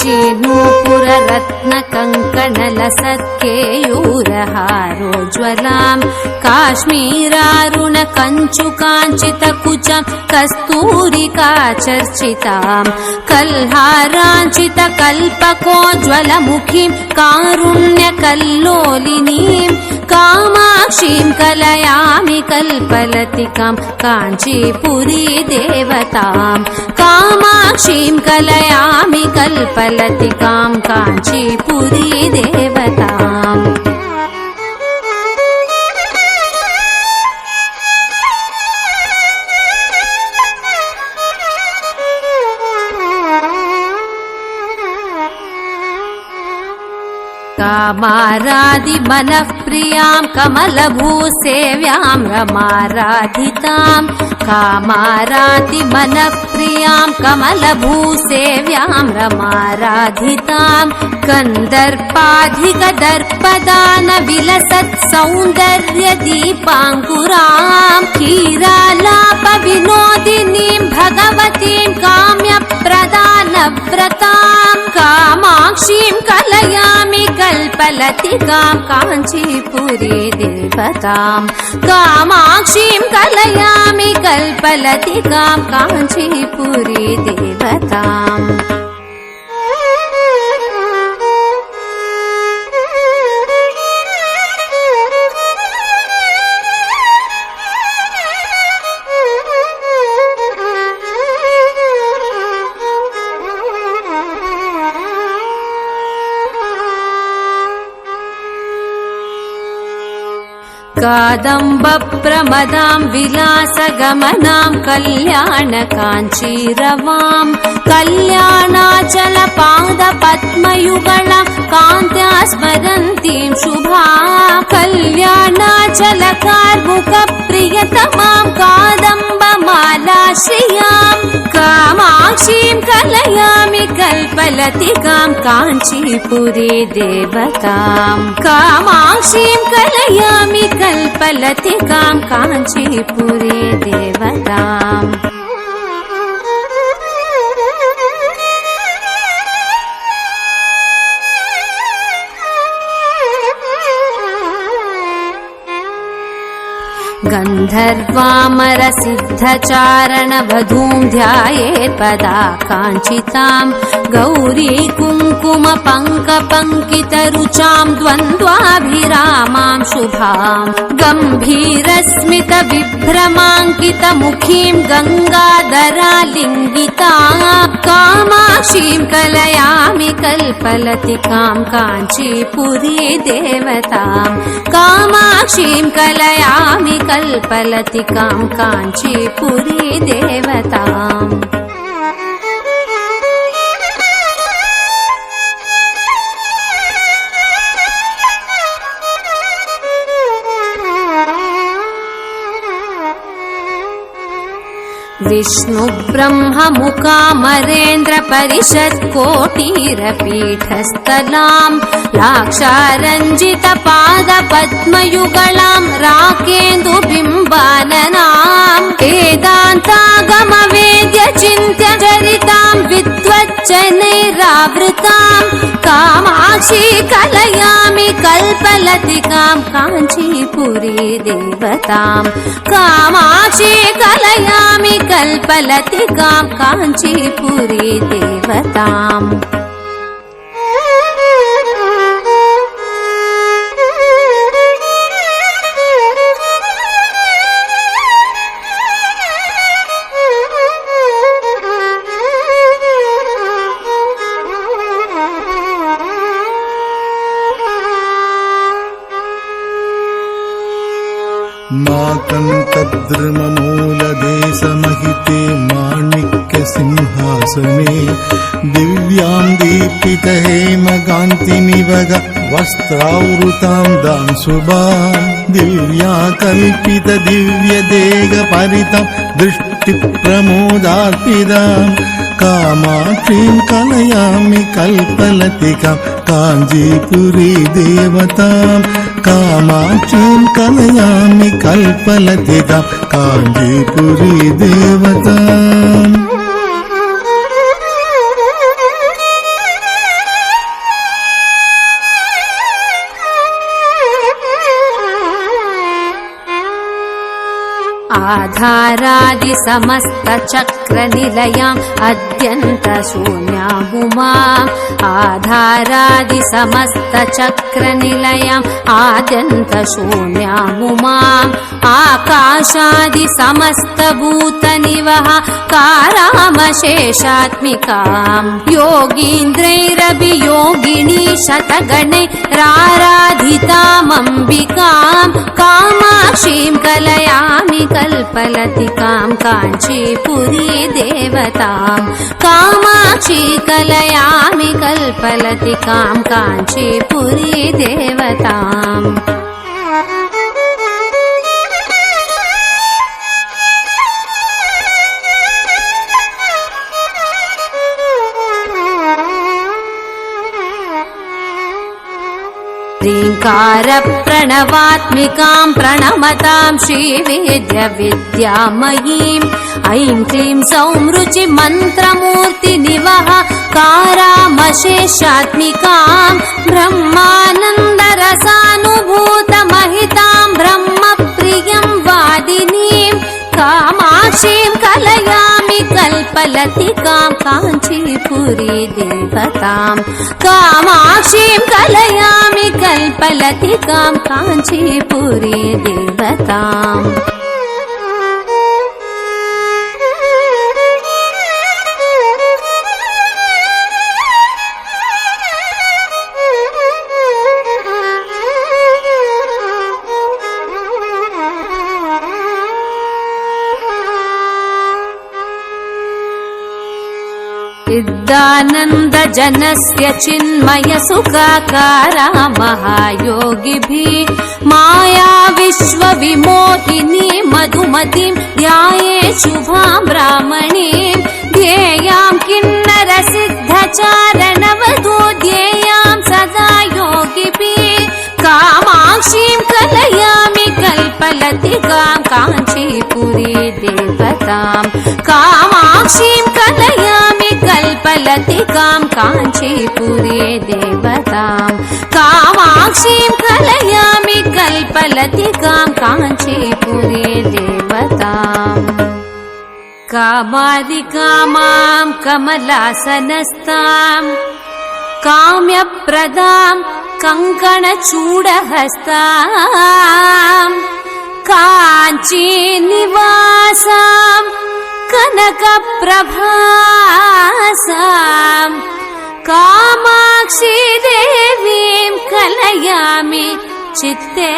काञ्चीनूपुररत्नकङ्कणलसत्केयूरहारोज्ज्वलाम् काश्मीरारुणकञ्चुकाञ्चितकुचम् कस्तूरिकाचर्चिताम् कल्हाराञ्चितकल्पकोज्ज्वलमुखीम् कारुण्यकल्लोलिनीम् कामाक्षीम् कलयामि कल्पलतिकाम् काञ्चीपुरी देवताम् कामाक्षीम् कलयामि कल्पलतिकाम् काञ्चीपुरी देवताम् कामाराधिमनःप्रियाम् कमलभूसेव्याम् रमाराधिताम् कामाराधिमनःप्रियाम् कमलभूसेव्याम् रमाराधिताम् कन्दर्पाधिकदर्पदानविलसत्सौन्दर्यदीपाङ्कुराम् क्षीरालापविनोदिनीम् भगवतीम् काम्यप्रदानव्रताम् कामाक्षीम् कलयामि कल्पलतिकाम् काञ्चीपुरी देवताम् कामाक्षीम् कलयामि कल्पलतिकाम् काञ्चीपुरी देवताम् कादम्बप्रमदाम् विलासगमनाम् कल्याणकाञ्चीरवाम् कल्याणाचलपादपद्मयुगळाम् कान्त्या स्मरन्तीम् शुभा कल्याणाचलकार्मुकप्रियतमाम् कादम्बमालाश्रियाम् कामाक्षीम् कलयामि कल्पलतिकाम् काञ्चीपुरी देवताम् कामाक्षीम् कलयामि कल्पलतिकाम् काञ्चीपुरी देवताम् गन्धर्वामरसिद्धचारणवधूम् ध्यायेत् पदा काञ्चिताम् गौरी कुङ्कुमपङ्कपङ्कितरुचाम् द्वन्द्वाभिरामाम् शुभाम् गम्भीरस्मितविभ्रमाङ्कितमुखीम् गङ्गाधरालिङ्गिताम् कामाक्षीम् कलयामि कल्पलतिकाम् काञ्चीपुरी देवताम् कामाक्षीम् कलयामि कल्पलतिकाम् काञ्चीपुरी देवताम् विष्णुब्रह्ममुकामरेन्द्रपरिषत्कोटीरपीठस्थलाम् लाक्षारञ्जितपादपद्मयुगळाम् राकेन्दुबिम्बाननाम् वेदान्तागमवेद्यचिन्त्यचरिताम् विद्वज्जनैरावृताम् कामाक्षी कलयामि कल्पलतिकाम् काञ्चीपुरी देवताम् कामाक्षी कलयामि कल्पलतिकाम् काञ्चीपुरी देवताम् माकन्तद्रुममूलदेशमहिते माणिक्यसिंहासने दिव्यां दीपितहेमकान्तिनिवग वस्त्रावृतां दां शुभां दिव्या कल्पितदिव्यदेहपरितं दृष्टिप्रमोदार्पिताम् कामाक्षीं कलयामि कल्पलतिकां काञ्चीपुरी देवताम् कामाक्षीं कलयामि कल्पलतिकां काञ्चीपुरी देवताम् आधारादि समस्त चक्र निलयाम् अद्यन्त शून्यामुमाम् आधारादि समस्त चक्र निलयाम् आद्यन्त शून्यामुमाम् आकाशादि समस्त भूत निवह कारामशेषात्मिकाम् योगीन्द्रैरपि योगिनी शतगणैराराधितामम्बिकाम् कामाक्षीं कलयामि कल्पलतिकाम् काञ्चीपुरी देवताम् कामाक्षी कलयामि कल्पलतिकाम् काञ्चीपुरी देवताम् ह्रीङ्कार प्रणवात्मिकाम् प्रणमताम् श्रीवेद्य विद्यामयीम् ऐं क्लीं सौं रुचि मन्त्रमूर्ति निवह कारामशेषात्मिकाम् ब्रह्मानन्द रसानुभूत महिताम् ब्रह्म प्रियं वादिनीम् कामाक्षीं कलयामि कल्पलतिकाम् काञ्चीपुरी देवताम् कामाक्षीं कलयामि कल्पलतिकाम् काञ्चीपुरी देवताम् सिद्धानन्द जनस्य चिन्मय सुखाकारा महायोगिभिः माया विश्व विमोहिनी मधुमतीं ध्याये शुभां ब्राह्मणीं ध्येयां किन्नर सिद्धचारणवधू ध्येयां सदा योगिभिः कामाक्षीं कलयामि कल्पलतिकाम् काञ्चीपुरी देवताम् कामाक्षीं कलयामि कल्पलतिकाम् काञ्चीपुरी देवताम् कामाक्षीं कलयामि कल्पलतिकाम् काञ्चीपुरी देवताम् कामादिकामां कमलासनस्ताम् काम्यप्रदाम् कङ्कणचूडहस्ताम् काञ्चीनिवासाम् कनकप्रभासाम् कामाक्षी देवीं कलयामि चित्ते